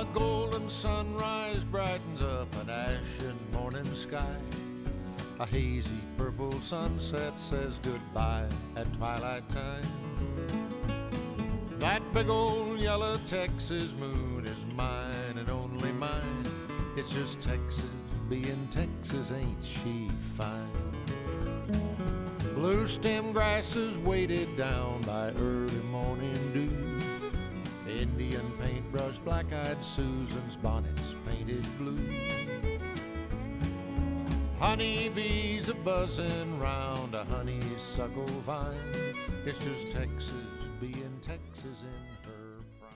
A golden sunrise brightens up an ashen morning sky. A hazy purple sunset says goodbye at twilight time. That big old yellow Texas moon is mine and only mine. It's just Texas being Texas, ain't she fine? Blue stem grasses weighted down by early morning dew. Indian paintbrush, black-eyed Susan's bonnets painted blue. Honeybees a buzzing round a honeysuckle vine. It's just Texas being Texas in her prime.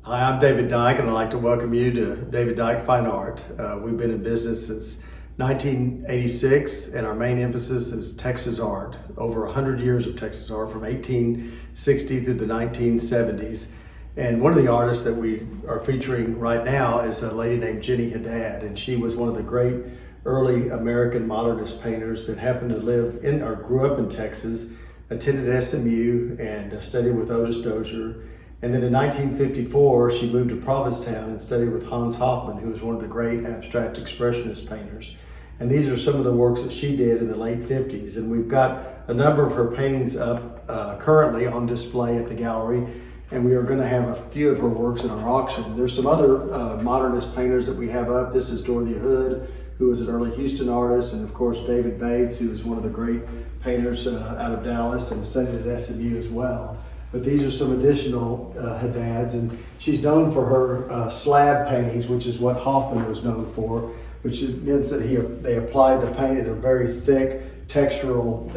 Hi, I'm David Dyke, and I'd like to welcome you to David Dyke Fine Art. We've been in business since 1986, and our main emphasis is Texas art. Over 100 years of Texas art, from 1860 through the 1970s. And one of the artists that we are featuring right now is a lady named Jenny Haddad, and she was one of the great early American modernist painters that happened to live in or grew up in Texas, attended SMU and studied with Otis Dozier. And then in 1954, she moved to Provincetown and studied with Hans Hofmann, who was one of the great abstract expressionist painters. And these are some of the works that she did in the late 50s. And we've got a number of her paintings up currently on display at the gallery. And we are going to have a few of her works in our auction. There's some other modernist painters that we have up. This is Dorothy Hood, who was an early Houston artist, and of course David Bates, who was one of the great painters out of Dallas and studied at SMU as well. But these are some additional Haddads, and she's known for her slab paintings, which is what Hoffman was known for, which means that they applied the paint in a very thick textural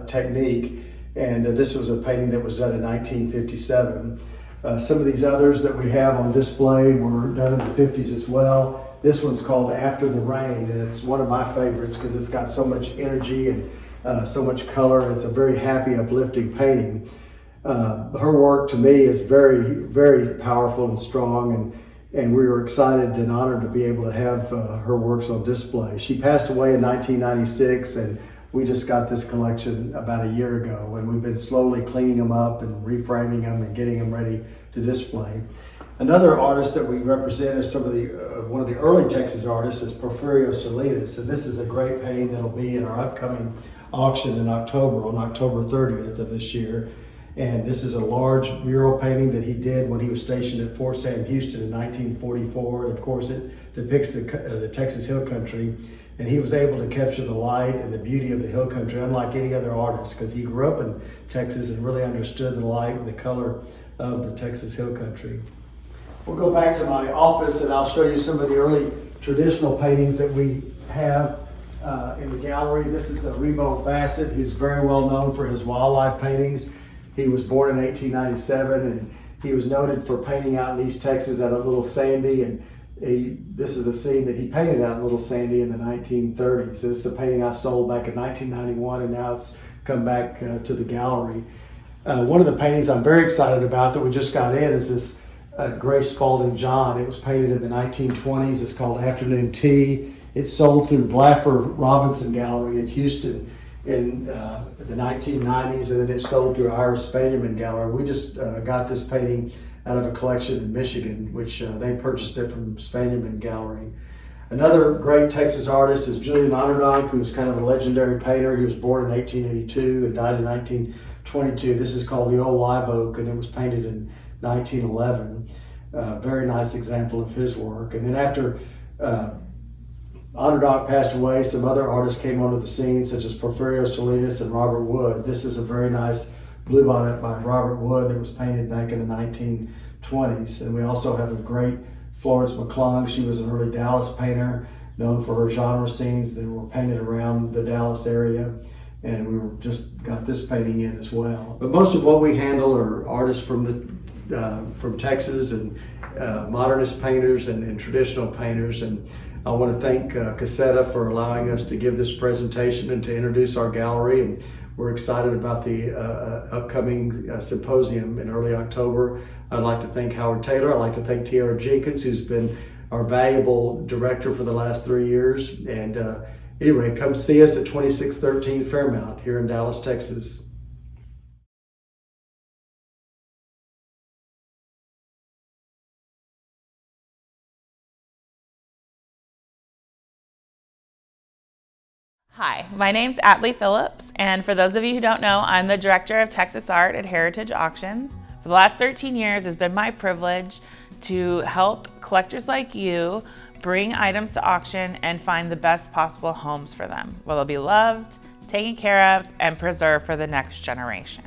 technique. And this was a painting that was done in 1957. Some of these others that we have on display were done in the 50s as well. This one's called After the Rain, and it's one of my favorites because it's got so much energy and so much color. It's a very happy, uplifting painting. Her work to me is very, very powerful and strong, and we were excited and honored to be able to have her works on display. She passed away in 1996, and we just got this collection about a year ago, and we've been slowly cleaning them up and reframing them and getting them ready to display. Another artist that we represent is one of the early Texas artists is Porfirio Salinas, and this is a great painting that'll be in our upcoming auction in October, on October 30th of this year. And this is a large mural painting that he did when he was stationed at Fort Sam Houston in 1944. And of course it depicts the Texas Hill Country. And he was able to capture the light and the beauty of the hill country unlike any other artist, because he grew up in Texas and really understood the light and the color of the Texas Hill Country. We'll go back to my office and I'll show you some of the early traditional paintings that we have in the gallery. This is Remo Bassett, who's very well known for his wildlife paintings. He was born in 1897, and he was noted for painting out in East Texas at a Little Sandy, and this is a scene that he painted out in Little Sandy in the 1930s. This is a painting I sold back in 1991, and now it's come back to the gallery. One of the paintings I'm very excited about that we just got in is this Grace Spalding John. It was painted in the 1920s. It's called Afternoon Tea. It's sold through Blaffer Robinson Gallery in Houston in the 1990s, and then it's sold through Iris Spanyaman Gallery. We just got this painting out of a collection in Michigan, which they purchased it from Spanyaman Gallery. Another great Texas artist is Julian Onderdonk, who's kind of a legendary painter. He was born in 1882 and died in 1922. This is called The Old Live Oak, and it was painted in 1911. Very nice example of his work. And then after Onderdonk passed away, some other artists came onto the scene, such as Porfirio Salinas and Robert Wood. This is a very nice bluebonnet by Robert Wood that was painted back in the 1920s. And we also have a great Florence McClung. She was an early Dallas painter, known for her genre scenes that were painted around the Dallas area. And we just got this painting in as well. But most of what we handle are artists from Texas, and modernist painters and traditional painters. And I want to thank CASETA for allowing us to give this presentation and to introduce our gallery. And we're excited about the upcoming symposium in early October. I'd like to thank Howard Taylor. I'd like to thank Tiara Jenkins, who's been our valuable director for the last 3 years. And anyway, come see us at 2613 Fairmount here in Dallas, Texas. Hi, my name's Atlee Phillips, and for those of you who don't know, I'm the Director of Texas Art at Heritage Auctions. For the last 13 years, it's been my privilege to help collectors like you bring items to auction and find the best possible homes for them, where they'll be loved, taken care of, and preserved for the next generation.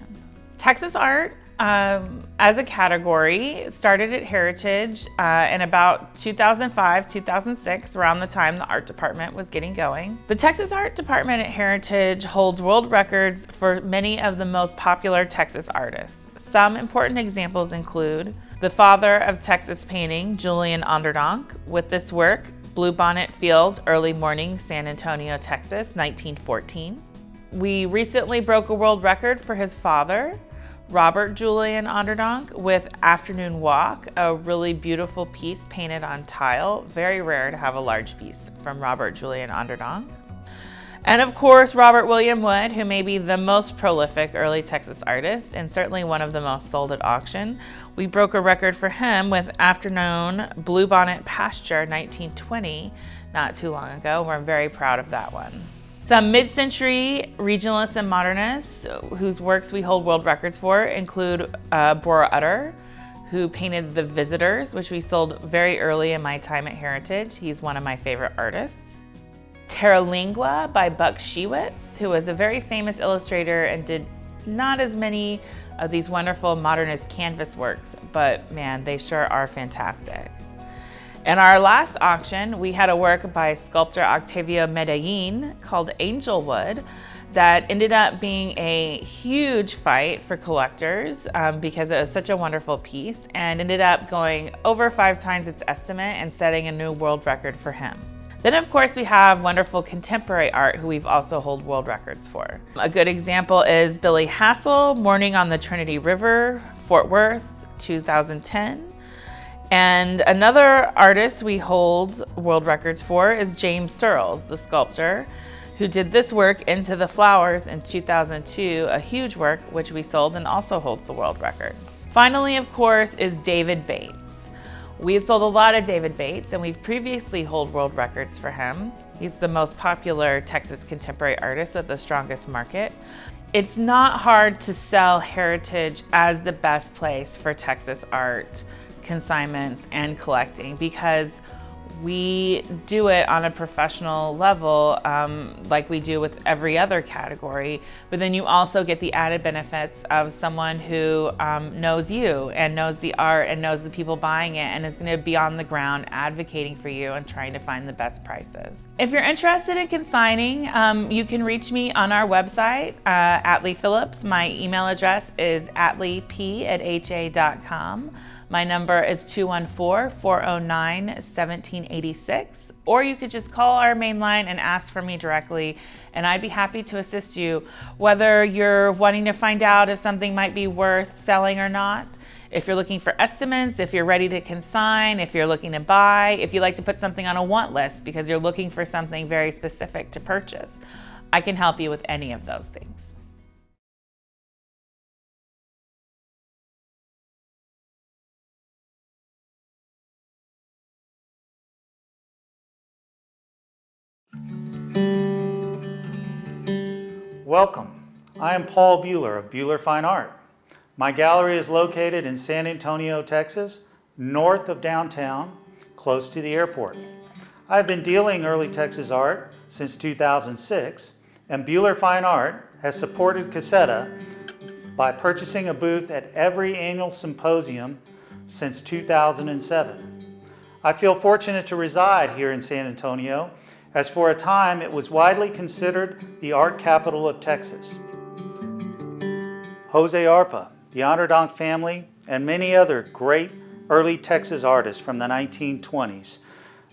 Texas art, as a category, started at Heritage in about 2005, 2006, around the time the art department was getting going. The Texas Art Department at Heritage holds world records for many of the most popular Texas artists. Some important examples include the father of Texas painting, Julian Onderdonk, with this work, Bluebonnet Field, Early Morning, San Antonio, Texas, 1914. We recently broke a world record for his father, Robert Julian Onderdonk, with Afternoon Walk, a really beautiful piece painted on tile. Very rare to have a large piece from Robert Julian Onderdonk. And of course, Robert William Wood, who may be the most prolific early Texas artist and certainly one of the most sold at auction. We broke a record for him with Afternoon Bluebonnet Pasture, 1920, not too long ago. We're very proud of that one. Some mid-century regionalists and modernists whose works we hold world records for include Bora Utter, who painted The Visitors, which we sold very early in my time at Heritage. He's one of my favorite artists. Terralingua by Buck Shewitz, who was a very famous illustrator and did not as many of these wonderful modernist canvas works, but man, they sure are fantastic. In our last auction, we had a work by sculptor Octavio Medellin called Angelwood that ended up being a huge fight for collectors because it was such a wonderful piece and ended up going over 5 times its estimate and setting a new world record for him. Then of course we have wonderful contemporary art who we've also held world records for. A good example is Billy Hassel, Morning on the Trinity River, Fort Worth, 2010. And another artist we hold world records for is James Searles, the sculptor, who did this work, Into the Flowers, in 2002, a huge work which we sold and also holds the world record. Finally, of course, is David Bates. We've sold a lot of David Bates, and we've previously held world records for him. He's the most popular Texas contemporary artist with the strongest market. It's not hard to sell Heritage as the best place for Texas art, consignments, and collecting because we do it on a professional level like we do with every other category, but then you also get the added benefits of someone who knows you and knows the art and knows the people buying it and is going to be on the ground advocating for you and trying to find the best prices. If you're interested in consigning, you can reach me on our website, Atlee Phillips. My email address is atleep@ha.com. My number is 214-409-1786, or you could just call our main line and ask for me directly, and I'd be happy to assist you, whether you're wanting to find out if something might be worth selling or not, if you're looking for estimates, if you're ready to consign, if you're looking to buy, if you like to put something on a want list because you're looking for something very specific to purchase. I can help you with any of those things. Welcome. I am Paul Bueller of Bueller Fine Art. My gallery is located in San Antonio, Texas, north of downtown, close to the airport. I've been dealing early Texas art since 2006, and Bueller Fine Art has supported CASETA by purchasing a booth at every annual symposium since 2007. I feel fortunate to reside here in San Antonio, as for a time it was widely considered the art capital of Texas. Jose Arpa, the Onderdonk family, and many other great early Texas artists from the 1920s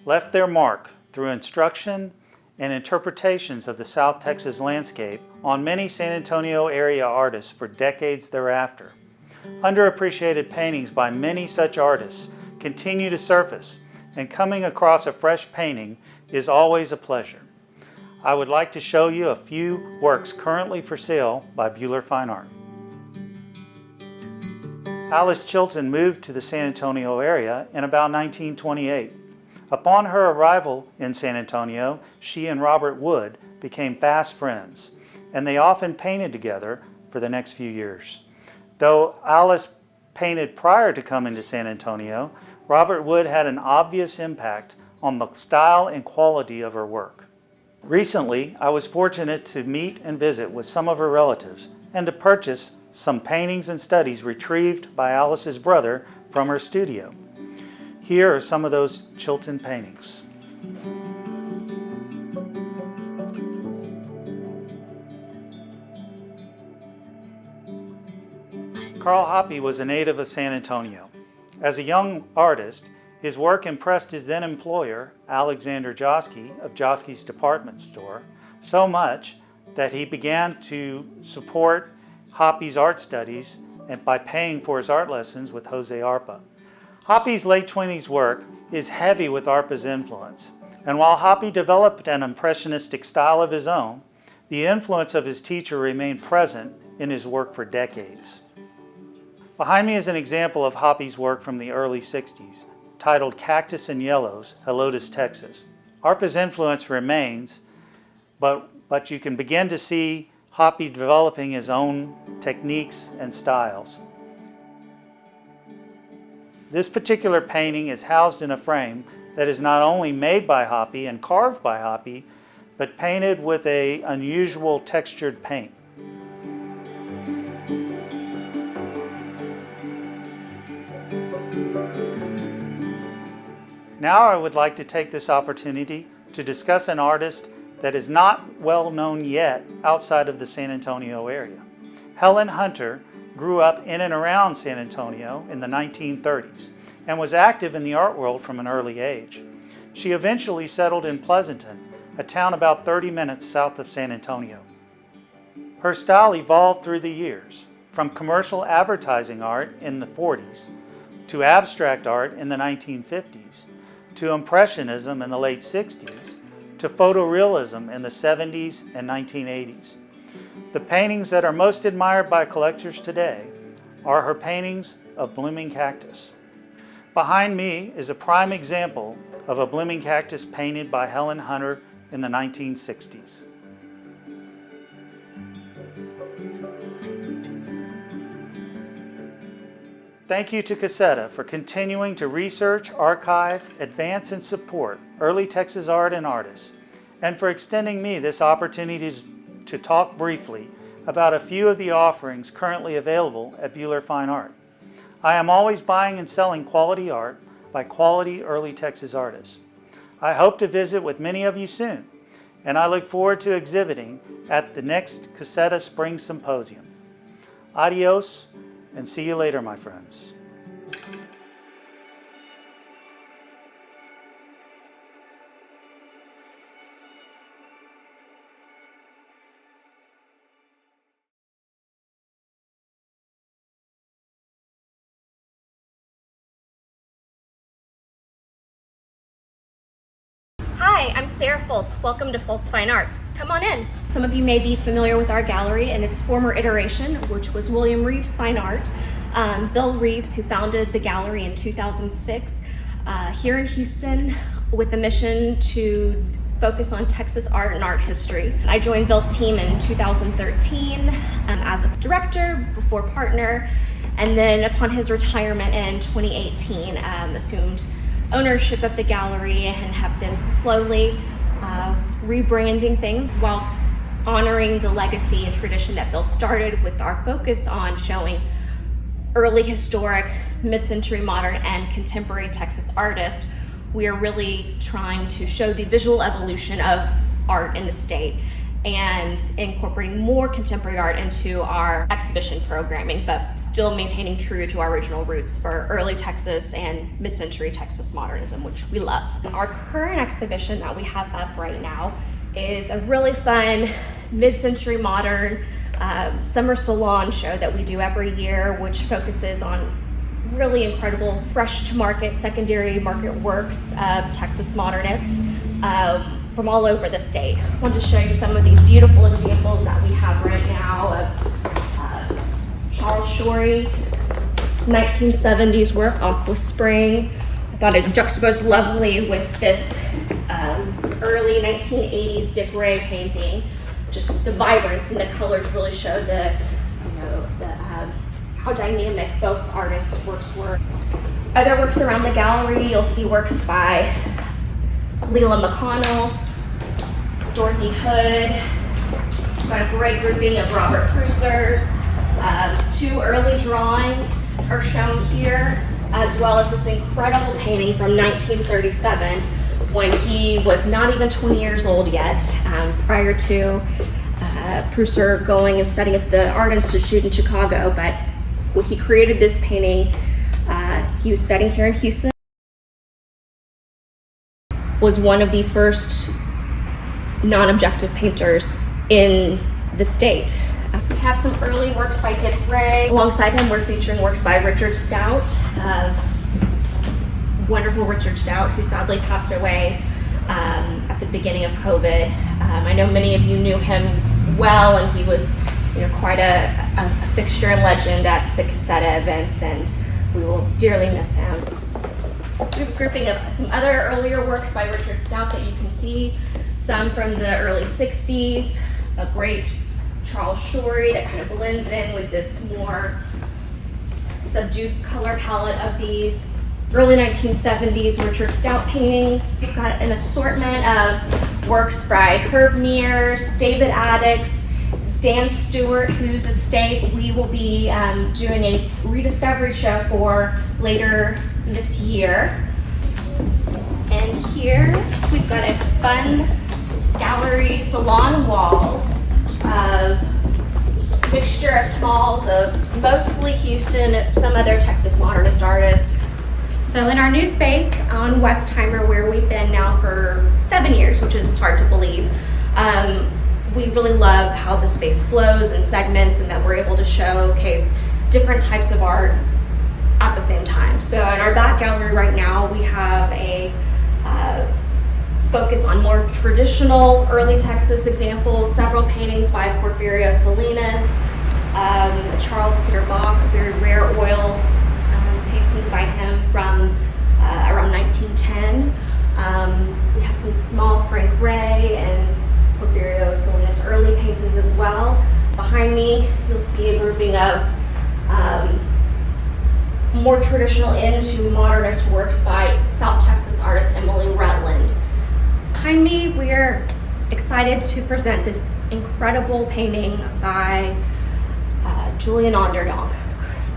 left their mark through instruction and interpretations of the South Texas landscape on many San Antonio area artists for decades thereafter. Underappreciated paintings by many such artists continue to surface, and coming across a fresh painting is always a pleasure. I would like to show you a few works currently for sale by Bueller Fine Art. Alice Chilton moved to the San Antonio area in about 1928. Upon her arrival in San Antonio, she and Robert Wood became fast friends, and they often painted together for the next few years. Though Alice painted prior to coming to San Antonio, Robert Wood had an obvious impact on the style and quality of her work. Recently, I was fortunate to meet and visit with some of her relatives and to purchase some paintings and studies retrieved by Alice's brother from her studio. Here are some of those Chilton paintings. Carl Hoppe was a native of San Antonio. As a young artist, his work impressed his then employer, Alexander Joski of Joski's Department Store, so much that he began to support Hoppe's art studies and by paying for his art lessons with Jose Arpa. Hoppe's late 20s work is heavy with Arpa's influence, and while Hoppe developed an impressionistic style of his own, the influence of his teacher remained present in his work for decades. Behind me is an example of Hoppe's work from the early 60s, titled Cactus and Yellows, Helotes, Texas. Arpa's influence remains, but you can begin to see Hoppe developing his own techniques and styles. This particular painting is housed in a frame that is not only made by Hoppe and carved by Hoppe, but painted with an unusual textured paint. Now I would like to take this opportunity to discuss an artist that is not well known yet outside of the San Antonio area. Helen Hunter grew up in and around San Antonio in the 1930s and was active in the art world from an early age. She eventually settled in Pleasanton, a town about 30 minutes south of San Antonio. Her style evolved through the years, from commercial advertising art in the 40s, to abstract art in the 1950s, to Impressionism in the late 60s, to photorealism in the 70s and 1980s. The paintings that are most admired by collectors today are her paintings of blooming cactus. Behind me is a prime example of a blooming cactus painted by Helen Hunter in the 1960s. Thank you to CASETA for continuing to research, archive, advance, and support early Texas art and artists, and for extending me this opportunity to talk briefly about a few of the offerings currently available at Buehler Fine Art. I am always buying and selling quality art by quality early Texas artists. I hope to visit with many of you soon, and I look forward to exhibiting at the next CASETA Spring Symposium. Adios, and see you later, my friends. Hi, I'm Sarah Foltz. Welcome to Foltz Fine Art. Come on in. Some of you may be familiar with our gallery and its former iteration, which was William Reeves Fine Art. Bill Reeves, who founded the gallery in 2006 here in Houston with the mission to focus on Texas art and art history. I joined Bill's team in 2013 as a director, before partner, and then upon his retirement in 2018, assumed ownership of the gallery and have been slowly rebranding things while honoring the legacy and tradition that Bill started, with our focus on showing early historic, mid-century modern, and contemporary Texas artists. We are really trying to show the visual evolution of art in the state and incorporating more contemporary art into our exhibition programming, but still maintaining true to our original roots for early Texas and mid-century Texas modernism, which we love. Our current exhibition that we have up right now is a really fun mid-century modern summer salon show that we do every year, which focuses on really incredible fresh to market, secondary market works of Texas modernists from all over the state. I wanted to show you some of these beautiful examples that we have right now of Charles Shorey, 1970s work, Aqua Spring. thought it juxtaposed lovely with this early 1980s Dick Ray painting. Just the vibrance and the colors really show the, how dynamic both artists' works were. Other works around the gallery, you'll see works by Leela McConnell, Dorothy Hood. We've got a great grouping of Robert Pruser's. 2 early drawings are shown here, as well as this incredible painting from 1937, when he was not even 20 years old yet, prior to Pruser going and studying at the Art Institute in Chicago. But when he created this painting, he was studying here in Houston. Was one of the first non-objective painters in the state. We have some early works by Dick Ray. Alongside him, we're featuring works by Richard Stout, wonderful Richard Stout, who sadly passed away at the beginning of COVID. I know many of you knew him well, and he was, quite a fixture and legend at the CASETA events, and we will dearly miss him. We have a grouping of some other earlier works by Richard Stout that you can see. Some from the early 60s, a great Charles Shorey that kind of blends in with this more subdued color palette of these early 1970s Richard Stout paintings. We've got an assortment of works by Herb Mears, David Addicks, Dan Stewart, whose estate we will be doing a rediscovery show for later this year. And here we've got a fun gallery salon wall of mixture of smalls of mostly Houston, some other Texas modernist artists. So in our new space on Westheimer, where we've been now for 7 years, which is hard to believe, we really love how the space flows and segments, and that we're able to showcase different types of art at the same time. So in our back gallery right now, we have a focus on more traditional early Texas examples, several paintings by Porfirio Salinas, Charles Peter Bach, a very rare oil painting by him from around 1910. We have some small Frank Ray and Porfirio Salinas early paintings as well. Behind me, you'll see a grouping of more traditional into modernist works by South Texas artist Emily Rutland. Behind me, we're excited to present this incredible painting by Julian Onderdonk,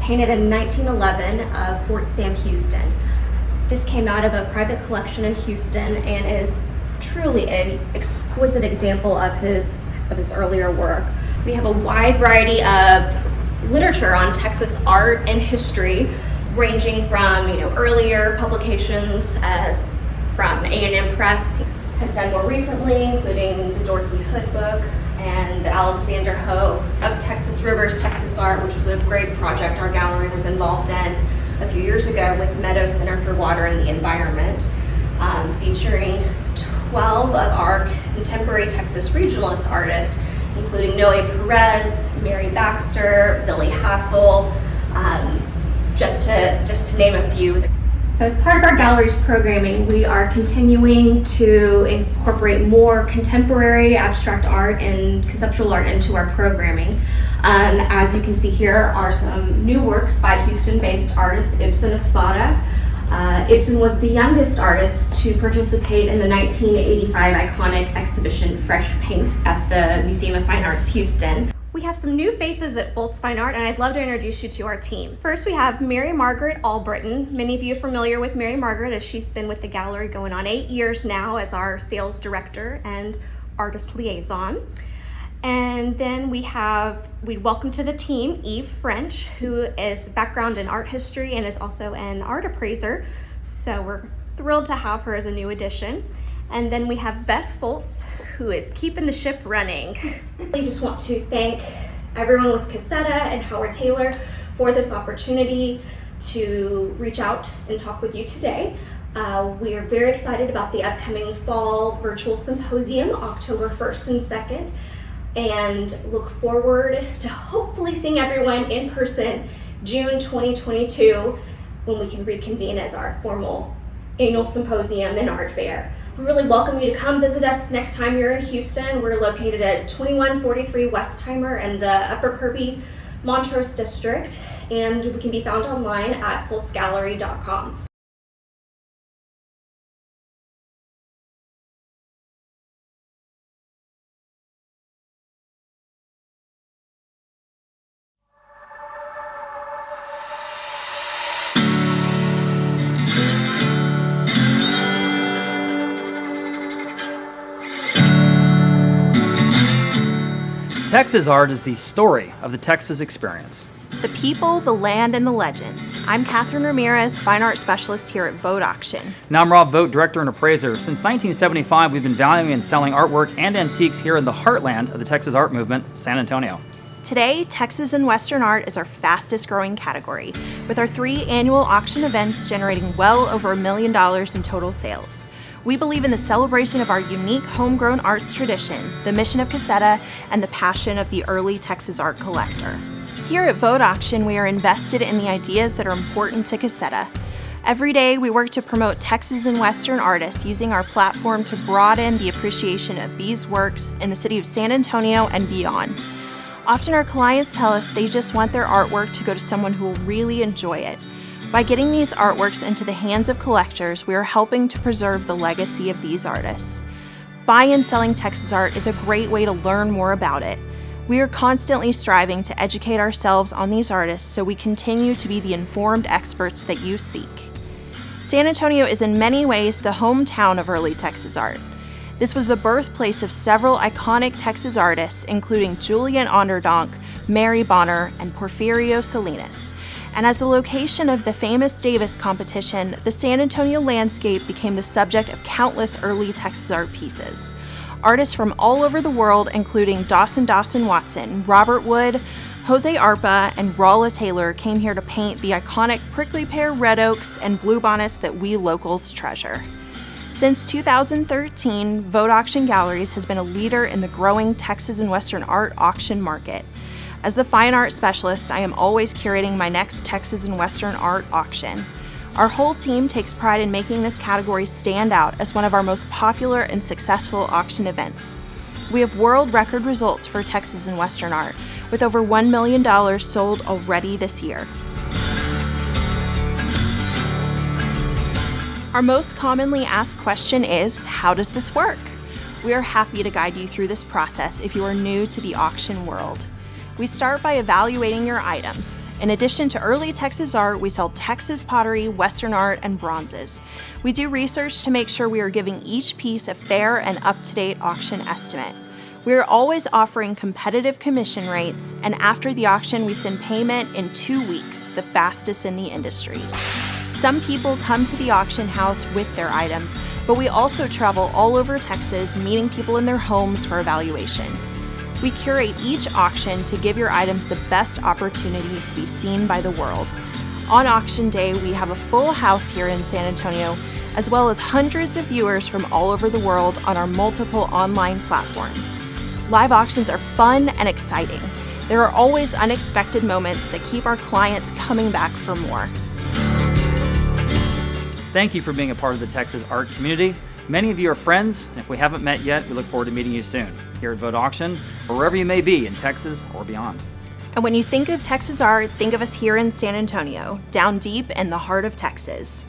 painted in 1911 of Fort Sam, Houston. This came out of a private collection in Houston and is truly an exquisite example of his earlier work. We have a wide variety of literature on Texas art and history, ranging from earlier publications from A&M Press, has done more recently, including the Dorothy Hood book and the Alexander Ho of Texas Rivers, Texas Art, which was a great project our gallery was involved in a few years ago with Meadow Center for Water and the Environment, featuring 12 of our contemporary Texas regionalist artists, including Noe Perez, Mary Baxter, Billy Hassel, just to name a few. So as part of our gallery's programming, we are continuing to incorporate more contemporary abstract art and conceptual art into our programming. As you can see here are some new works by Houston-based artist Ibsen Espada. Ibsen was the youngest artist to participate in the 1985 iconic exhibition Fresh Paint at the Museum of Fine Arts, Houston. We have some new faces at Foltz Fine Art, and I'd love to introduce you to our team. First, we have Mary Margaret Albritton. Many of you are familiar with Mary Margaret, as she's been with the gallery going on 8 years now as our sales director and artist liaison. And then we welcome to the team Eve French, who is background in art history and is also an art appraiser. So we're thrilled to have her as a new addition. And then we have Beth Foltz, who is keeping the ship running. I just want to thank everyone with CASETA and Howard Taylor for this opportunity to reach out and talk with you today. We are very excited about the upcoming fall virtual symposium, October 1st and 2nd, and look forward to hopefully seeing everyone in person June 2022 when we can reconvene as our formal annual symposium and art fair. We really welcome you to come visit us next time you're in Houston. We're located at 2143 Westheimer in the Upper Kirby Montrose District, and we can be found online at foltzgallery.com. Texas art is the story of the Texas experience. The people, the land, and the legends. I'm Catherine Ramirez, Fine Art Specialist here at Vote Auction. Now I'm Rob Vogt, Director and Appraiser. Since 1975, we've been valuing and selling artwork and antiques here in the heartland of the Texas art movement, San Antonio. Today, Texas and Western art is our fastest growing category, with our 3 annual auction events generating well over $1 million in total sales. We believe in the celebration of our unique homegrown arts tradition, the mission of CASETA, and the passion of the early Texas art collector. Here at Vote Auction, we are invested in the ideas that are important to CASETA. Every day, we work to promote Texas and Western artists using our platform to broaden the appreciation of these works in the city of San Antonio and beyond. Often our clients tell us they just want their artwork to go to someone who will really enjoy it. By getting these artworks into the hands of collectors, we are helping to preserve the legacy of these artists. Buying and selling Texas art is a great way to learn more about it. We are constantly striving to educate ourselves on these artists so we continue to be the informed experts that you seek. San Antonio is in many ways the hometown of early Texas art. This was the birthplace of several iconic Texas artists, including Julian Onderdonk, Mary Bonner, and Porfirio Salinas. And as the location of the famous Davis competition, the San Antonio landscape became the subject of countless early Texas art pieces. Artists from all over the world, including Dawson Watson, Robert Wood, Jose Arpa, and Rolla Taylor, came here to paint the iconic prickly pear red oaks and bluebonnets that we locals treasure. Since 2013, Vote Auction Galleries has been a leader in the growing Texas and Western art auction market. As the fine art specialist, I am always curating my next Texas and Western art auction. Our whole team takes pride in making this category stand out as one of our most popular and successful auction events. We have world record results for Texas and Western art, with over $1 million sold already this year. Our most commonly asked question is, how does this work? We are happy to guide you through this process if you are new to the auction world. We start by evaluating your items. In addition to early Texas art, we sell Texas pottery, Western art, and bronzes. We do research to make sure we are giving each piece a fair and up-to-date auction estimate. We are always offering competitive commission rates, and after the auction, we send payment in 2 weeks, the fastest in the industry. Some people come to the auction house with their items, but we also travel all over Texas, meeting people in their homes for evaluation. We curate each auction to give your items the best opportunity to be seen by the world. On auction day, we have a full house here in San Antonio, as well as hundreds of viewers from all over the world on our multiple online platforms. Live auctions are fun and exciting. There are always unexpected moments that keep our clients coming back for more. Thank you for being a part of the Texas art community. Many of you are friends, and if we haven't met yet, we look forward to meeting you soon, here at Vote Auction, or wherever you may be in Texas or beyond. And when you think of Texas art, think of us here in San Antonio, down deep in the heart of Texas.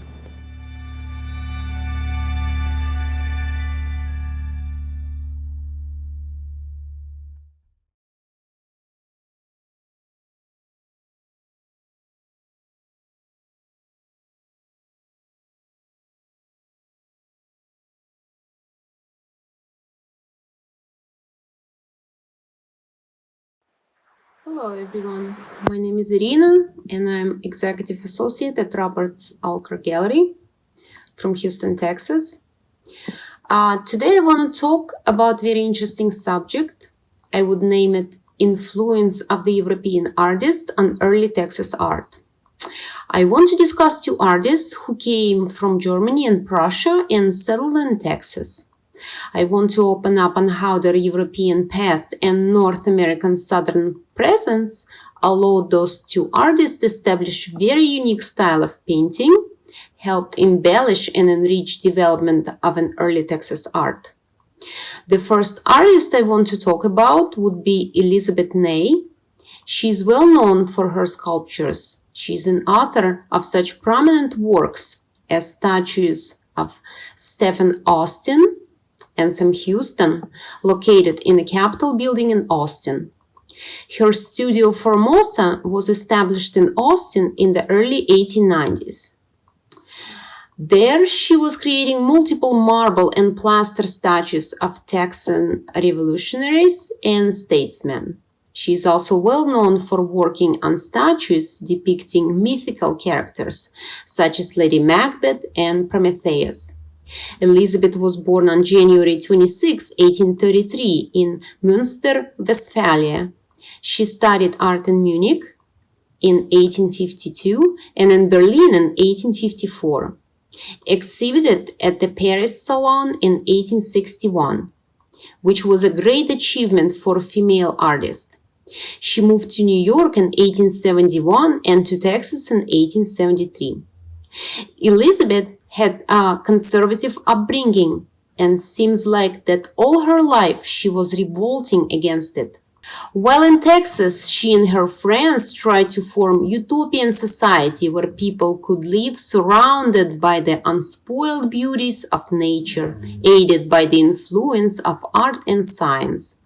Hello everyone, my name is Irina and I'm Executive Associate at Roberts Alker Gallery from Houston, Texas. Today I want to talk about a very interesting subject. I would name it Influence of the European Artist on Early Texas Art. I want to discuss 2 artists who came from Germany and Prussia and settled in Texas. I want to open up on how their European past and North American Southern presence allowed those 2 artists to establish very unique style of painting, helped embellish and enrich development of an early Texas art. The first artist I want to talk about would be Elizabeth Ney. She is well known for her sculptures. She is an author of such prominent works as statues of Stephen Austin and Sam Houston, located in the Capitol building in Austin. Her studio Formosa was established in Austin in the early 1890s. There, she was creating multiple marble and plaster statues of Texan revolutionaries and statesmen. She is also well known for working on statues depicting mythical characters, such as Lady Macbeth and Prometheus. Elizabeth was born on January 26, 1833, in Münster, Westphalia. She studied art in Munich in 1852 and in Berlin in 1854. Exhibited at the Paris Salon in 1861, which was a great achievement for a female artist. She moved to New York in 1871 and to Texas in 1873. Elizabeth had a conservative upbringing, and seems like that all her life she was revolting against it. While in Texas, she and her friends tried to form utopian society where people could live surrounded by the unspoiled beauties of nature, aided by the influence of art and science,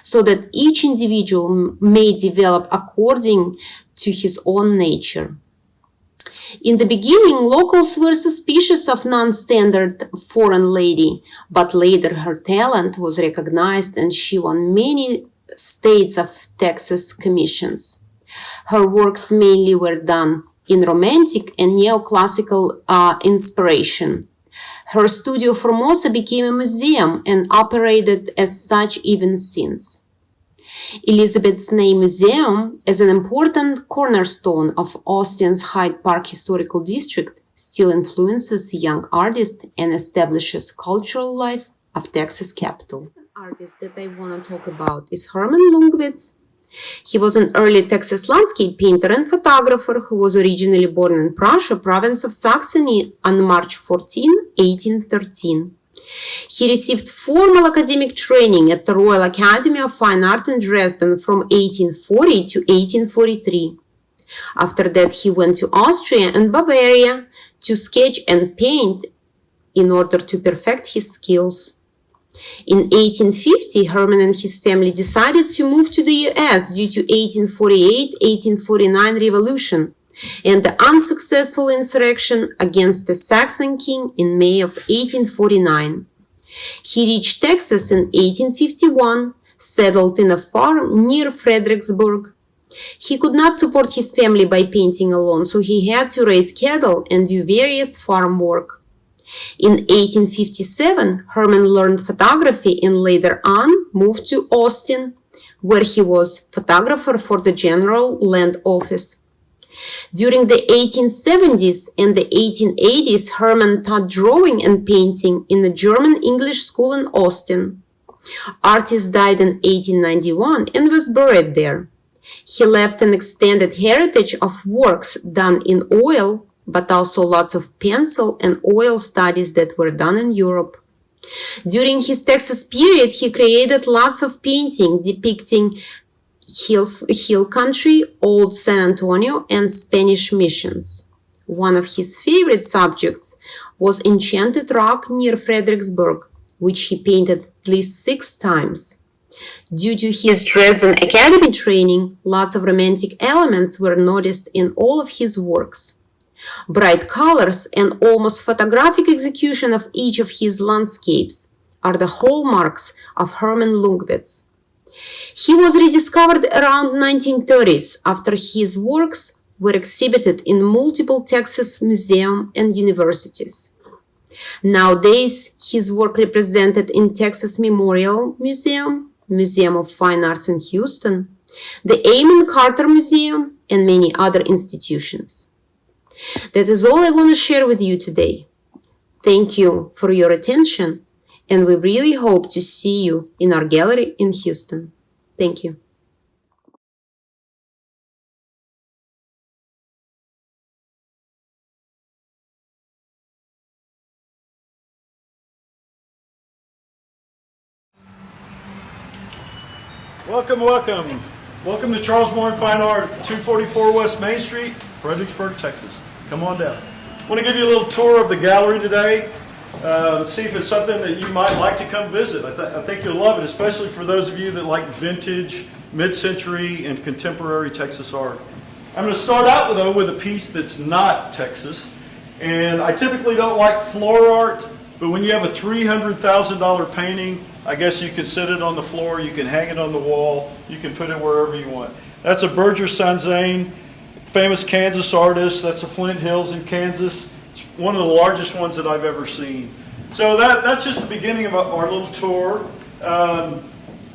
so that each individual may develop according to his own nature. In the beginning, locals were suspicious of non-standard foreign lady, but later her talent was recognized and she won many states of Texas commissions. Her works mainly were done in romantic and neoclassical inspiration. Her studio Formosa became a museum and operated as such even since. Elizabeth Ney Museum, as an important cornerstone of Austin's Hyde Park Historical District, still influences young artists and establishes cultural life of Texas capital. Artist that I want to talk about is Herman Lungwitz. He was an early Texas landscape painter and photographer who was originally born in Prussia, province of Saxony, on March 14, 1813. He received formal academic training at the Royal Academy of Fine Art in Dresden from 1840 to 1843. After that, he went to Austria and Bavaria to sketch and paint in order to perfect his skills. In 1850, Herman and his family decided to move to the US due to 1848-1849 revolution and the unsuccessful insurrection against the Saxon king in May of 1849. He reached Texas in 1851, settled in a farm near Fredericksburg. He could not support his family by painting alone, so he had to raise cattle and do various farm work. In 1857, Herman learned photography and later on moved to Austin, where he was photographer for the General Land Office. During the 1870s and the 1880s, Herman taught drawing and painting in a German-English school in Austin. Artist died in 1891 and was buried there. He left an extended heritage of works done in oil, but also lots of pencil and oil studies that were done in Europe. During his Texas period, he created lots of painting depicting hill country, old San Antonio, and Spanish missions. One of his favorite subjects was Enchanted Rock near Fredericksburg, which he painted at least 6 times. Due to his Dresden Academy training, lots of romantic elements were noticed in all of his works. Bright colors and almost photographic execution of each of his landscapes are the hallmarks of Herman Lungwitz. He was rediscovered around 1930s after his works were exhibited in multiple Texas museums and universities. Nowadays, his work represented in Texas Memorial Museum, Museum of Fine Arts in Houston, the Amon Carter Museum, and many other institutions. That is all I want to share with you today. Thank you for your attention, and we really hope to see you in our gallery in Houston. Thank you. Welcome, welcome. Welcome to Charles Moore Fine Art, 244 West Main Street, Fredericksburg, Texas. Come on down. I want to give you a little tour of the gallery today. See if it's something that you might like to come visit. I think you'll love it, especially for those of you that like vintage, mid-century, and contemporary Texas art. I'm going to start out, though, with a piece that's not Texas. And I typically don't like floor art, but when you have a $300,000 painting, I guess you can sit it on the floor, you can hang it on the wall, you can put it wherever you want. That's a Berger Sanzane, famous Kansas artist. That's the Flint Hills in Kansas. It's one of the largest ones that I've ever seen. So that's just the beginning of our little tour.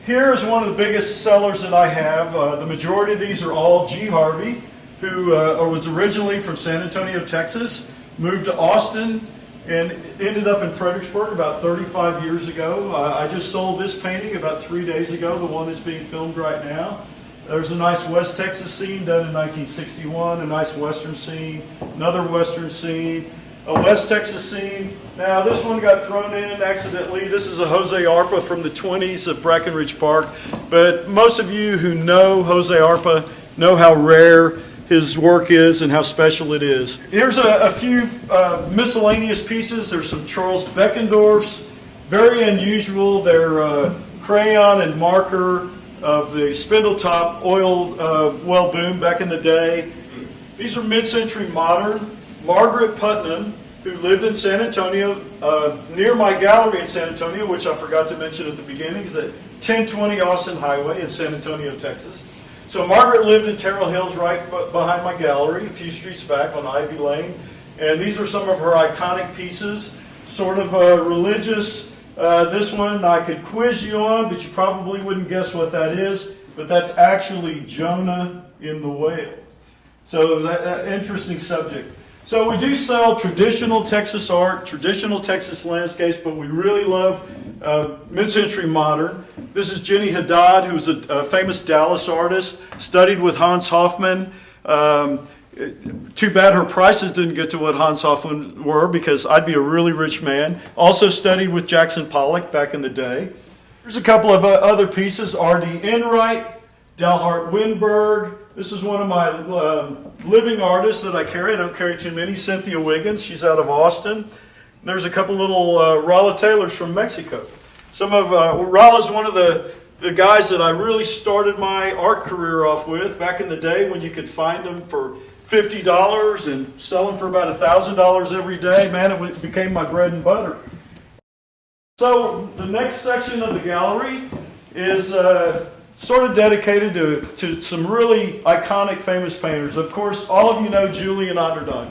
Here is one of the biggest sellers that I have. The majority of these are all G. Harvey, who was originally from San Antonio, Texas, moved to Austin, and ended up in Fredericksburg about 35 years ago. I just sold this painting about 3 days ago, the one that's being filmed right now. There's a nice West Texas scene done in 1961, a nice Western scene, another Western scene, a West Texas scene. Now this one got thrown in accidentally. This is a Jose Arpa from the 20s of Brackenridge Park. But most of you who know Jose Arpa know how rare his work is and how special it is. Here's a few miscellaneous pieces. There's some Charles Beckendorfs, very unusual. They're crayon and marker of the Spindletop oil well boom back in the day. These are mid-century modern. Margaret Putnam, who lived in San Antonio, near my gallery in San Antonio, which I forgot to mention at the beginning, is at 1020 Austin Highway in San Antonio, Texas. So Margaret lived in Terrell Hills right behind my gallery, a few streets back on Ivy Lane. And these are some of her iconic pieces, sort of religious. This one I could quiz you on, but you probably wouldn't guess what that is. But that's actually Jonah in the whale. So that interesting subject. So we do sell traditional Texas art, traditional Texas landscapes, but we really love mid-century modern. This is Jenny Haddad, who's a famous Dallas artist, studied with Hans Hofmann. Too bad her prices didn't get to what Hans Hofmann were, because I'd be a really rich man. Also studied with Jackson Pollock back in the day. There's a couple of other pieces. R.D. Enright, Dalhart Winberg. This is one of my living artists that I carry. I don't carry too many. Cynthia Wiggins, she's out of Austin. There's a couple little Rolla Taylors from Mexico. Rolla's one of the guys that I really started my art career off with back in the day, when you could find them for $50 and sell them for about $1,000 every day. Man, it became my bread and butter. So the next section of the gallery is sort of dedicated to some really iconic, famous painters. Of course, all of you know Julian Onderdonk.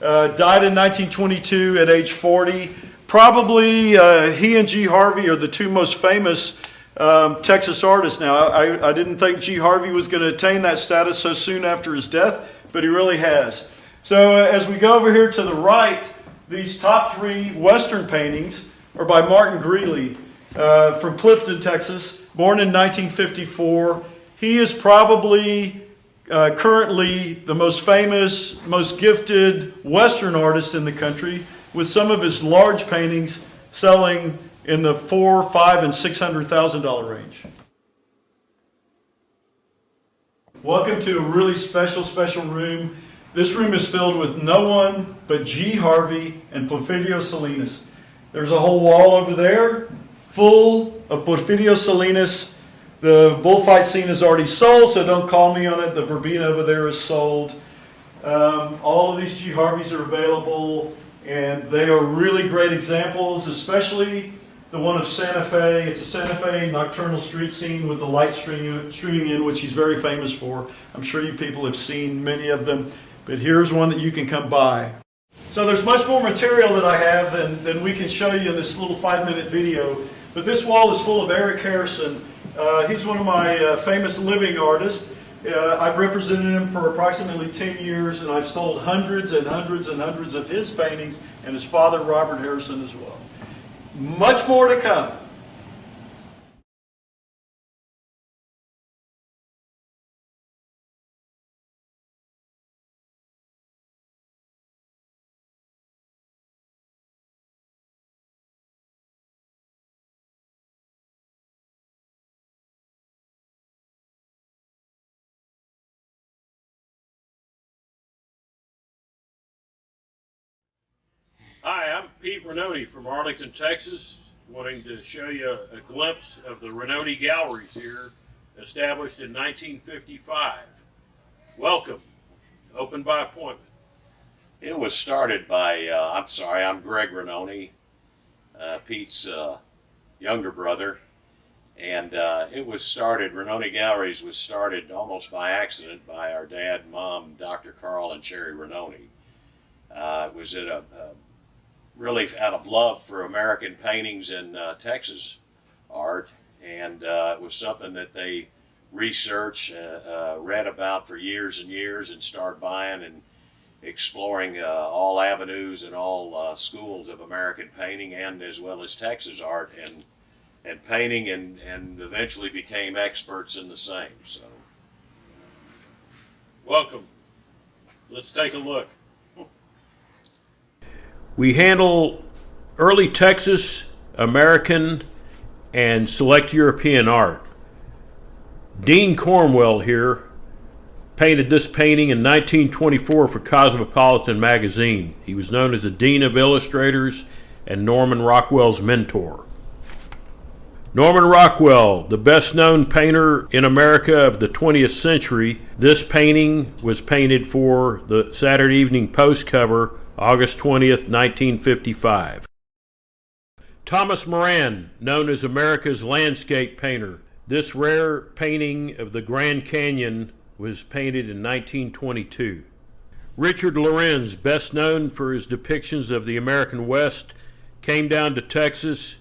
Died in 1922 at age 40. Probably he and G. Harvey are the two most famous Texas artists now. I didn't think G. Harvey was going to attain that status so soon after his death, but he really has. So as we go over here to the right, these top three Western paintings are by Martin Greeley from Clifton, Texas. Born in 1954, he is probably currently the most famous, most gifted Western artist in the country, with some of his large paintings selling in the $400,000, $500,000, and $600,000 range. Welcome to a really special room. This room is filled with no one but G. Harvey and Porfirio Salinas. There's a whole wall over there full of Porfirio Salinas. The bullfight scene is already sold, so don't call me on it. The verbena over there is sold. All of these G. Harveys are available, and they are really great examples, especially the one of Santa Fe. It's a Santa Fe nocturnal street scene with the light streaming in, which he's very famous for. I'm sure you people have seen many of them, but here's one that you can come by. So there's much more material that I have than we can show you in this little 5-minute video. But this wall is full of Eric Harrison. He's one of my famous living artists. I've represented him for approximately 10 years, and I've sold hundreds and hundreds and hundreds of his paintings, and his father, Robert Harrison, as well. Much more to come. Hi, I'm Pete Renoni from Arlington, Texas, wanting to show you a glimpse of the Renoni Galleries here, established in 1955. Welcome. Open by appointment. It was started by, I'm Greg Renoni, Pete's younger brother, and it was started, Renoni Galleries was started almost by accident by our dad and mom, Dr. Carl and Cherry Renoni. It was really out of love for American paintings and Texas art, and it was something that they researched, read about for years and years, and started buying and exploring all avenues and all schools of American painting, and as well as Texas art and painting, and eventually became experts in the same. So, Welcome. Let's take a look. We handle early Texas, American, and select European art. Dean Cornwell here painted this painting in 1924 for Cosmopolitan magazine. He was known as the Dean of Illustrators and Norman Rockwell's mentor. Norman Rockwell, the best known painter in America of the 20th century, this painting was painted for the Saturday Evening Post cover, August 20th, 1955. Thomas Moran, known as America's landscape painter. This rare painting of the Grand Canyon was painted in 1922. Richard Lorenz, best known for his depictions of the American West, came down to Texas,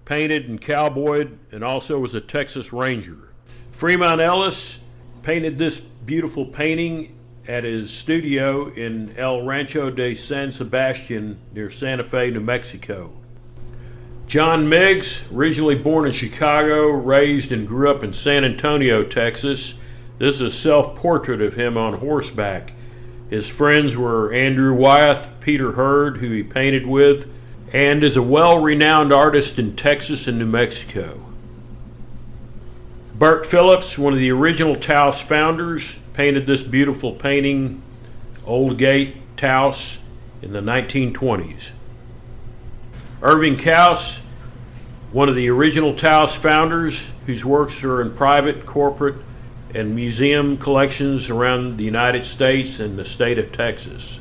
painted and cowboyed, and also was a Texas Ranger. Fremont Ellis painted this beautiful painting at his studio in El Rancho de San Sebastian near Santa Fe, New Mexico. John Miggs, originally born in Chicago, raised and grew up in San Antonio, Texas. This is a self-portrait of him on horseback. His friends were Andrew Wyeth, Peter Hurd, who he painted with, and is a well-renowned artist in Texas and New Mexico. Bert Phillips, one of the original Taos founders, painted this beautiful painting, Old Gate, Taos, in the 1920s. Irving Kaus, one of the original Taos founders, whose works are in private, corporate, and museum collections around the United States and the state of Texas.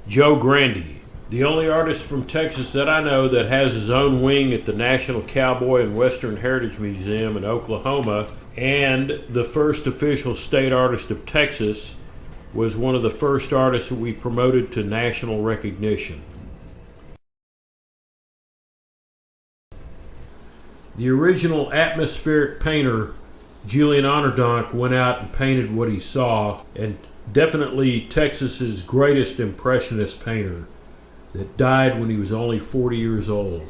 Joe Grandy, the only artist from Texas that I know that has his own wing at the National Cowboy and Western Heritage Museum in Oklahoma, and the first official state artist of Texas, was one of the first artists that we promoted to national recognition. The original atmospheric painter, Julian Onerdonk, went out and painted what he saw, and definitely Texas's greatest impressionist painter that died when he was only 40 years old.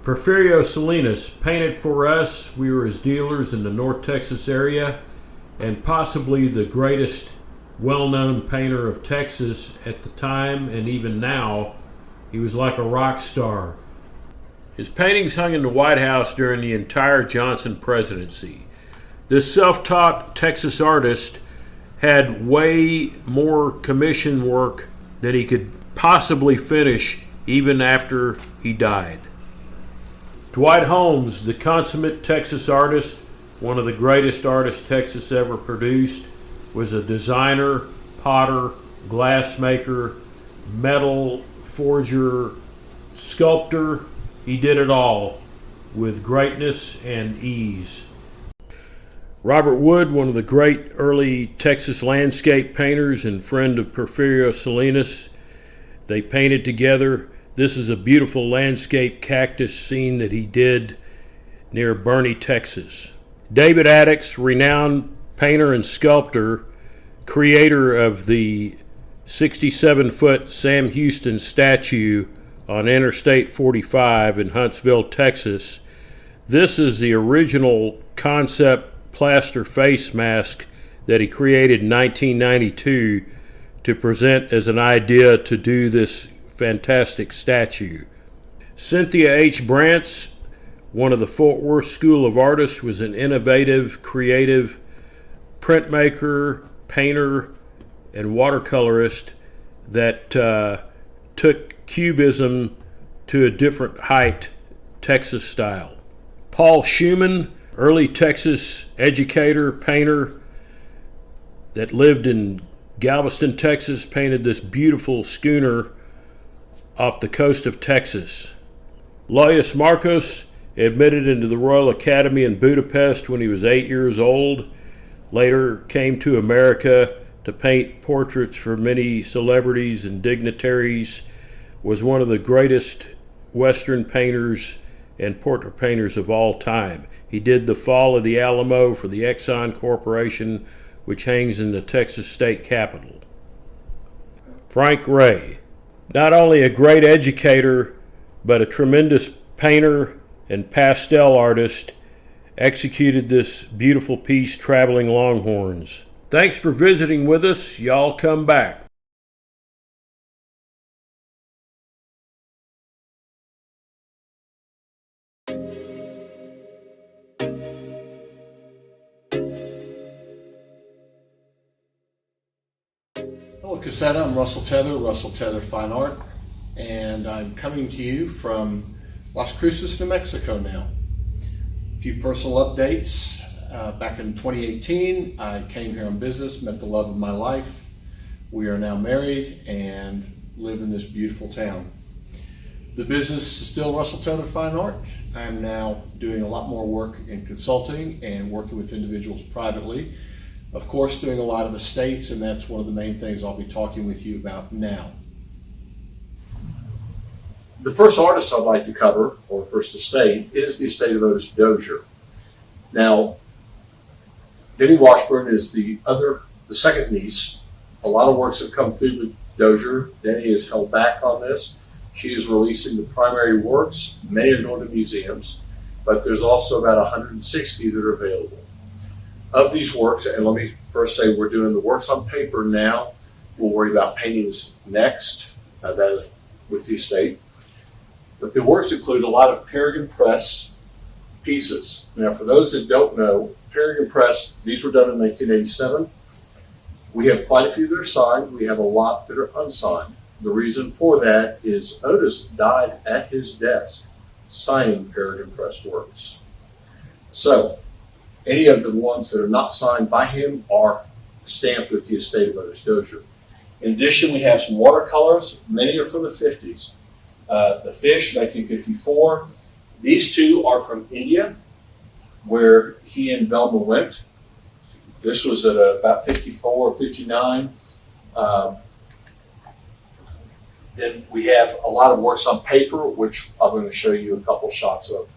Porfirio Salinas painted for us. We were his dealers in the North Texas area, and possibly the greatest well-known painter of Texas at the time, and even now. He was like a rock star. His paintings hung in the White House during the entire Johnson presidency. This self-taught Texas artist had way more commission work than he could possibly finish even after he died. Dwight Holmes, the consummate Texas artist, one of the greatest artists Texas ever produced, was a designer, potter, glassmaker, metal forger, sculptor. He did it all with greatness and ease. Robert Wood, one of the great early Texas landscape painters and friend of Porfirio Salinas, they painted together. This is a beautiful landscape cactus scene that he did near Bernie, Texas. David Addix, renowned painter and sculptor, creator of the 67-foot Sam Houston statue on Interstate 45 in Huntsville, Texas. This is the original concept plaster face mask that he created in 1992 to present as an idea to do this fantastic statue. Cynthia H. Brantz, one of the Fort Worth School of Artists, was an innovative, creative printmaker, painter and watercolorist that took Cubism to a different height, Texas style. Paul Schumann, early Texas educator, painter that lived in Galveston, Texas, painted this beautiful schooner off the coast of Texas. Lois Marcos, admitted into the Royal Academy in Budapest when he was 8 years old, later came to America to paint portraits for many celebrities and dignitaries, was one of the greatest Western painters and portrait painters of all time. He did the Fall of the Alamo for the Exxon Corporation, which hangs in the Texas State Capitol. Frank Ray, not only a great educator, but a tremendous painter and pastel artist, executed this beautiful piece, Traveling Longhorns. Thanks for visiting with us. Y'all come back. Hello, CASETA. I'm Russell Tether Fine Art, and I'm coming to you from Las Cruces, New Mexico now. A few personal updates. Back in 2018, I came here on business, met the love of my life. We are now married and live in this beautiful town. The business is still Russell Tether Fine Art. I'm now doing a lot more work in consulting and working with individuals privately. Of course, doing a lot of estates, and that's one of the main things I'll be talking with you about now. The first artist I'd like to cover, or first estate, is the estate of Otis Dozier. Now, Denny Washburn is the second niece. A lot of works have come through with Dozier. Denny has held back on this. She is releasing the primary works. Many are going to museums, but there's also about 160 that are available. Of these works, and let me first say we're doing the works on paper now. We'll worry about paintings next. That is with the estate. But the works include a lot of Peregrine Press pieces. Now, for those that don't know, Peregrine Press, these were done in 1987. We have quite a few that are signed. We have a lot that are unsigned. The reason for that is Otis died at his desk signing Peregrine Press works. So, any of the ones that are not signed by him are stamped with the estate of Otis Dozier. In addition, we have some watercolors. Many are from the 50s. The Fish, 1954. These two are from India, where he and Velma went. This was at about 54 or 59. Then we have a lot of works on paper, which I'm going to show you a couple shots of.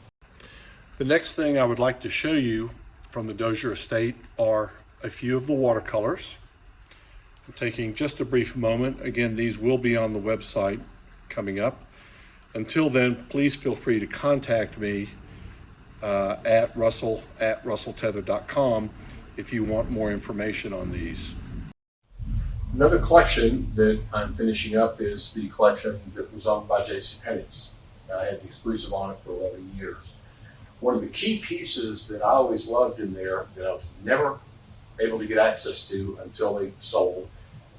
The next thing I would like to show you from the Dozier estate are a few of the watercolors. I'm taking just a brief moment. Again, these will be on the website coming up. Until then, please feel free to contact me at russell@russelltether.com if you want more information on these. Another collection that I'm finishing up is the collection that was owned by JCPenney's. I had the exclusive on it for 11 years. One of the key pieces that I always loved in there that I was never able to get access to until they sold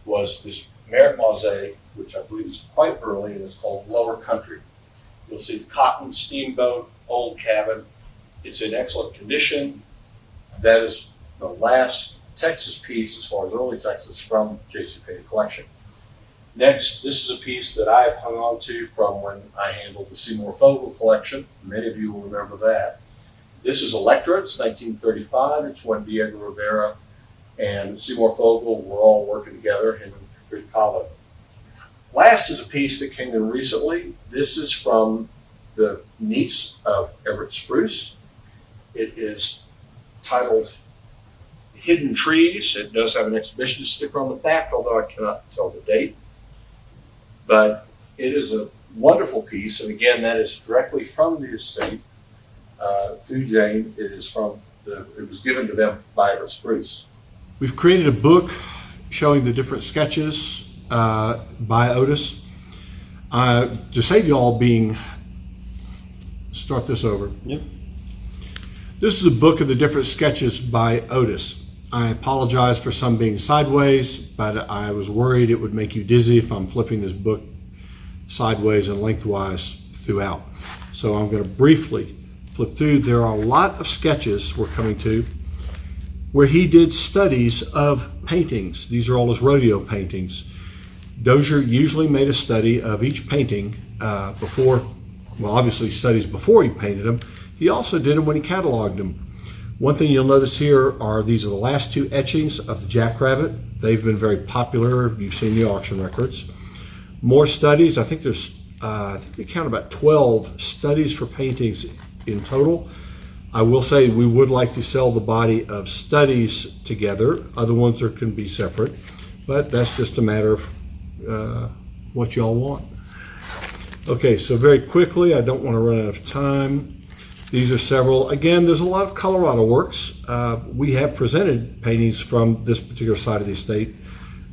was this Merritt mosaic, which I believe is quite early, and it's called Lower Country. You'll see the cotton, steamboat, old cabin. It's in excellent condition. That is the last Texas piece, as far as early Texas, from JCPenney collection. Next, this is a piece that I've hung on to from when I handled the Seymour Fogel collection. Many of you will remember that. This is Electra. It's 1935. It's when Diego Rivera and Seymour Fogel were all working together, him and Frida Kahlo. Last is a piece that came in recently. This is from the niece of Everett Spruce. It is titled Hidden Trees. It does have an exhibition sticker on the back, although I cannot tell the date. But it is a wonderful piece, and again, that is directly from the estate through Jane. It was given to them by Everett Spruce. We've created a book showing the different sketches by Otis. To save you all start this over. Yep. This is a book of the different sketches by Otis. I apologize for some being sideways, but I was worried it would make you dizzy if I'm flipping this book sideways and lengthwise throughout. So I'm going to briefly flip through. There are a lot of sketches we're coming to where he did studies of paintings. These are all his rodeo paintings. Dozier usually made a study of each painting before, well, obviously studies before he painted them. He also did them when he cataloged them. One thing you'll notice here are these are the last two etchings of the jackrabbit. They've been very popular. You've seen the auction records. More studies. I think there's, I think we count about 12 studies for paintings in total. I will say we would like to sell the body of studies together. Other ones can be separate, but that's just a matter of what y'all want. Okay, so very quickly, I don't want to run out of time. These are several. Again, there's a lot of Colorado works. We have presented paintings from this particular side of the estate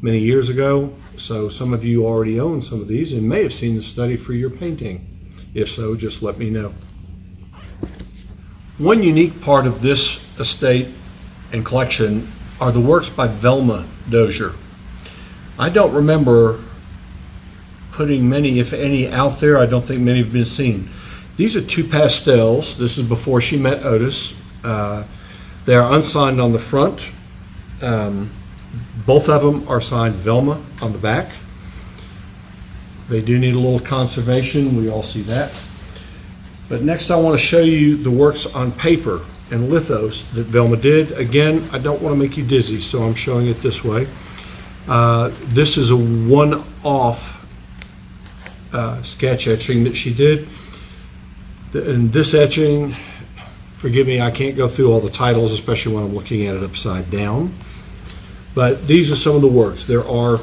many years ago, so some of you already own some of these and may have seen the study for your painting. If so, just let me know. One unique part of this estate and collection are the works by Velma Dozier. I don't remember putting many, if any, out there. I don't think many have been seen. These are two pastels. This is before she met Otis. They are unsigned on the front. Both of them are signed Velma on the back. They do need a little conservation. We all see that. But next I want to show you the works on paper and lithos that Velma did. Again, I don't want to make you dizzy, so I'm showing it this way. This is a one-off sketch etching that she did. In this etching, forgive me, I can't go through all the titles, especially when I'm looking at it upside down. But these are some of the works. There are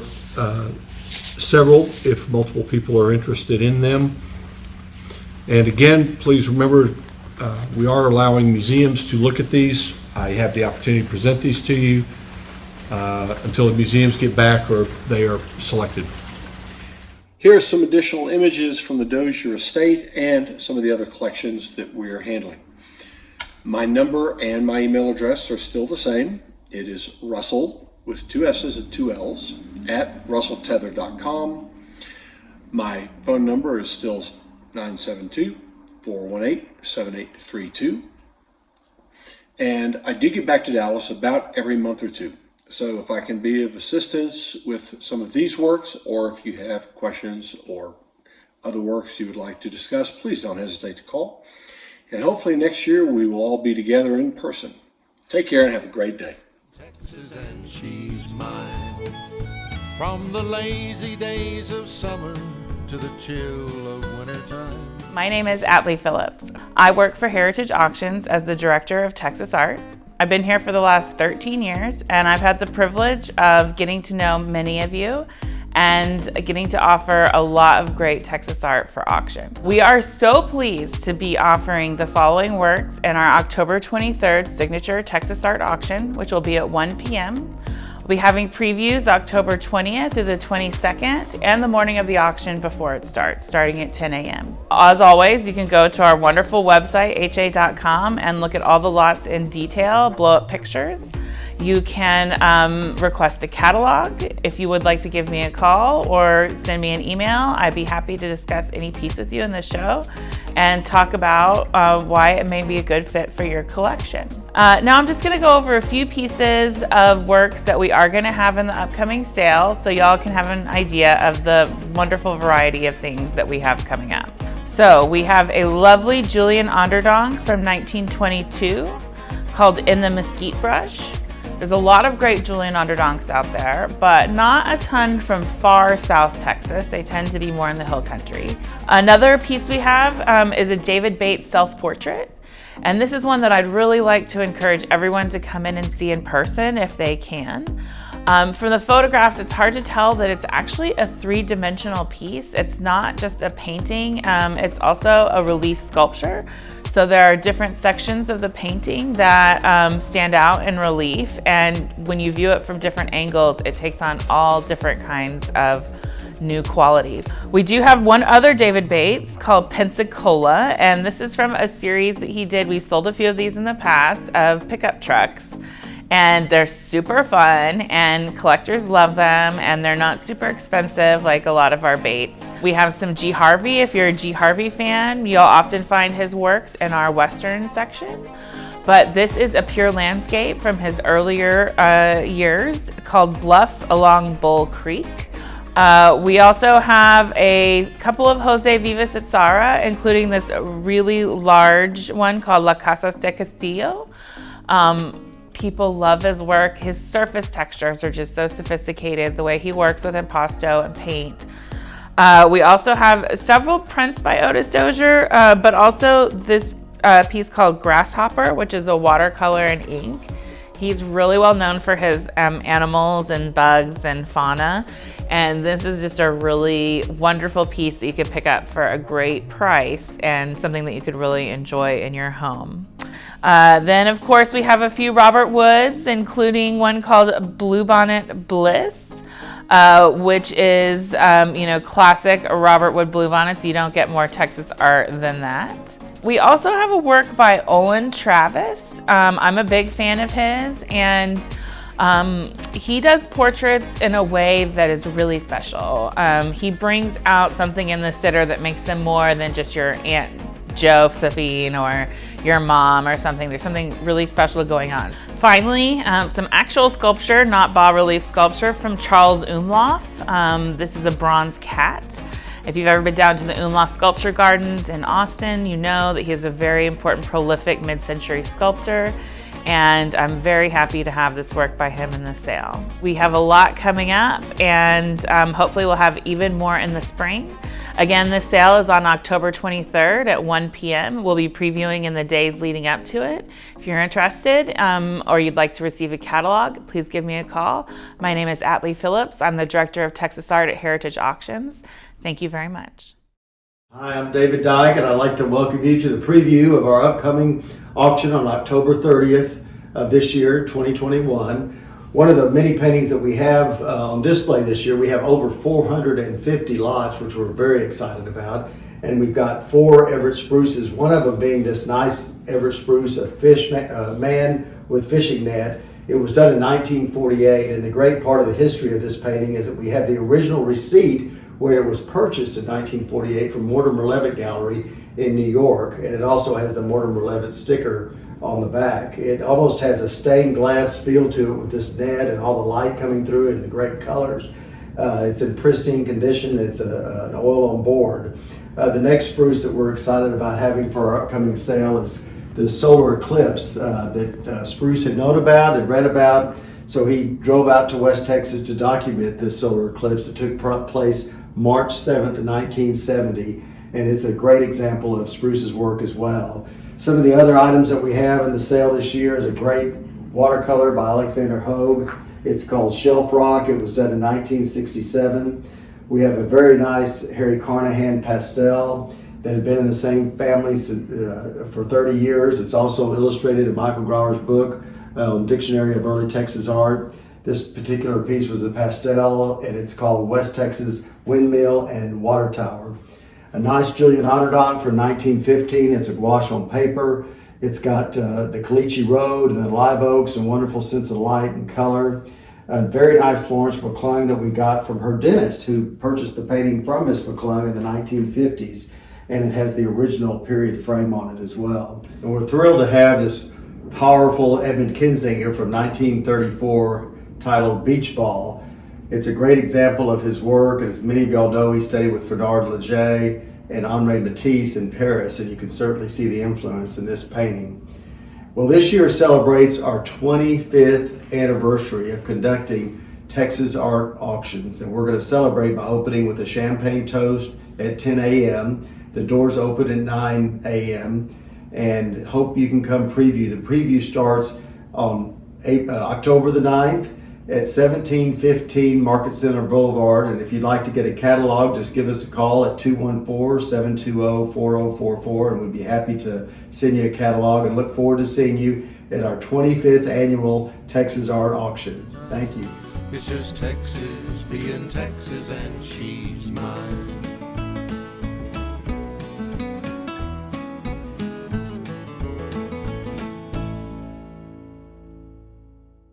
several, if multiple people are interested in them. And again, please remember, we are allowing museums to look at these. I have the opportunity to present these to you until the museums get back or they are selected. Here are some additional images from the Dozier estate and some of the other collections that we are handling. My number and my email address are still the same. It is Russell with 2 S's and 2 L's at russelltether.com. My phone number is still 972-418-7832. And I do get back to Dallas about every month or two. So if I can be of assistance with some of these works, or if you have questions or other works you would like to discuss, please don't hesitate to call. And hopefully next year we will all be together in person. Take care and have a great day. Texas and she's mine. From the lazy days of summer to the chill of wintertime. My name is Atlee Phillips. I work for Heritage Auctions as the Director of Texas Art. I've been here for the last 13 years, and I've had the privilege of getting to know many of you and getting to offer a lot of great Texas art for auction. We are so pleased to be offering the following works in our October 23rd signature Texas Art auction, which will be at 1 p.m. We'll be having previews October 20th through the 22nd and the morning of the auction before it starts, starting at 10 a.m. As always, you can go to our wonderful website, ha.com, and look at all the lots in detail, blow up pictures. You can request a catalog. If you would like to give me a call or send me an email, I'd be happy to discuss any piece with you in the show and talk about why it may be a good fit for your collection. Now I'm just gonna go over a few pieces of works that we are gonna have in the upcoming sale so y'all can have an idea of the wonderful variety of things that we have coming up. So we have a lovely Julian Onderdonk from 1922 called In the Mesquite Brush. There's a lot of great Julian Onderdonks out there, but not a ton from far South Texas. They tend to be more in the hill country. Another piece we have is a David Bates self-portrait. And this is one that I'd really like to encourage everyone to come in and see in person if they can. From the photographs, it's hard to tell that it's actually a 3-dimensional piece. It's not just a painting, it's also a relief sculpture. So there are different sections of the painting that stand out in relief, and when you view it from different angles, it takes on all different kinds of new qualities. We do have one other David Bates called Pensacola, and this is from a series that he did. We sold a few of these in the past of pickup trucks. And they're super fun and collectors love them, and they're not super expensive like a lot of our baits. We have some G. Harvey. If you're a G. Harvey fan, you'll often find his works in our Western section. But this is a pure landscape from his earlier years called Bluffs Along Bull Creek. We also have a couple of Jose Vivas et Sara, including this really large one called La Casas de Castillo. People love his work. His surface textures are just so sophisticated, the way he works with impasto and paint. We also have several prints by Otis Dozier, but also this piece called Grasshopper, which is a watercolor and ink. He's really well known for his animals and bugs and fauna. And this is just a really wonderful piece that you could pick up for a great price and something that you could really enjoy in your home. Then of course we have a few Robert Woods, including one called Bluebonnet Bliss, which is classic Robert Wood bluebonnets. You don't get more Texas art than that. We also have a work by Olin Travis. I'm a big fan of his, and he does portraits in a way that is really special. He brings out something in the sitter that makes them more than just your Aunt Josephine or your mom or something. There's something really special going on. Finally, some actual sculpture, not bas-relief sculpture, from Charles Umlauf. This is a bronze cat. If you've ever been down to the Umlauf Sculpture Gardens in Austin, you know that he is a very important, prolific mid-century sculptor, and I'm very happy to have this work by him in the sale. We have a lot coming up, and hopefully we'll have even more in the spring. Again, this sale is on October 23rd at 1 p.m. We'll be previewing in the days leading up to it. If you're interested or you'd like to receive a catalog, please give me a call. My name is Atlee Phillips. I'm the Director of Texas Art at Heritage Auctions. Thank you very much. Hi, I'm David Dyke, and I'd like to welcome you to the preview of our upcoming auction on October 30th of this year, 2021. One of the many paintings that we have on display this year, we have over 450 lots, which we're very excited about. And we've got 4 Everett spruces, one of them being this nice Everett spruce, a man with fishing net. It was done in 1948, and the great part of the history of this painting is that we have the original receipt where it was purchased in 1948 from Mortimer Levitt Gallery in New York, and it also has the Mortimer Levitt sticker on the back. It almost has a stained glass feel to it with this net and all the light coming through and the great colors. It's in pristine condition. It's an oil on board. The next spruce that we're excited about having for our upcoming sale is the solar eclipse that Spruce had known about and read about. So he drove out to West Texas to document this solar eclipse. It took place March 7th, 1970, and it's a great example of Spruce's work as well. Some of the other items that we have in the sale this year is a great watercolor by Alexander Hogue. It's called Shelf Rock. It was done in 1967. We have a very nice Harry Carnahan pastel that had been in the same family for 30 years. It's also illustrated in Michael Grauer's book, Dictionary of Early Texas Art. This particular piece was a pastel, and it's called West Texas Windmill and Water Tower. A nice Julian Otterdonk from 1915. It's a gouache on paper. It's got the Caliche Road and the live oaks and wonderful sense of light and color. A very nice Florence McClung that we got from her dentist, who purchased the painting from Miss McClung in the 1950s. And it has the original period frame on it as well. And we're thrilled to have this powerful Edmund Kinzinger from 1934 titled Beach Ball. It's a great example of his work. As many of y'all know, he studied with Bernard Leger and Henri Matisse in Paris, and you can certainly see the influence in this painting. Well, this year celebrates our 25th anniversary of conducting Texas Art Auctions, and we're going to celebrate by opening with a champagne toast at 10 a.m. The doors open at 9 a.m. and hope you can come preview. The preview starts on October the 9th at 1715 Market Center Boulevard. And if you'd like to get a catalog, just give us a call at 214-720-4044, and we'd be happy to send you a catalog, and look forward to seeing you at our 25th annual Texas Art Auction. Thank you. It's just Texas being Texas, and she's mine.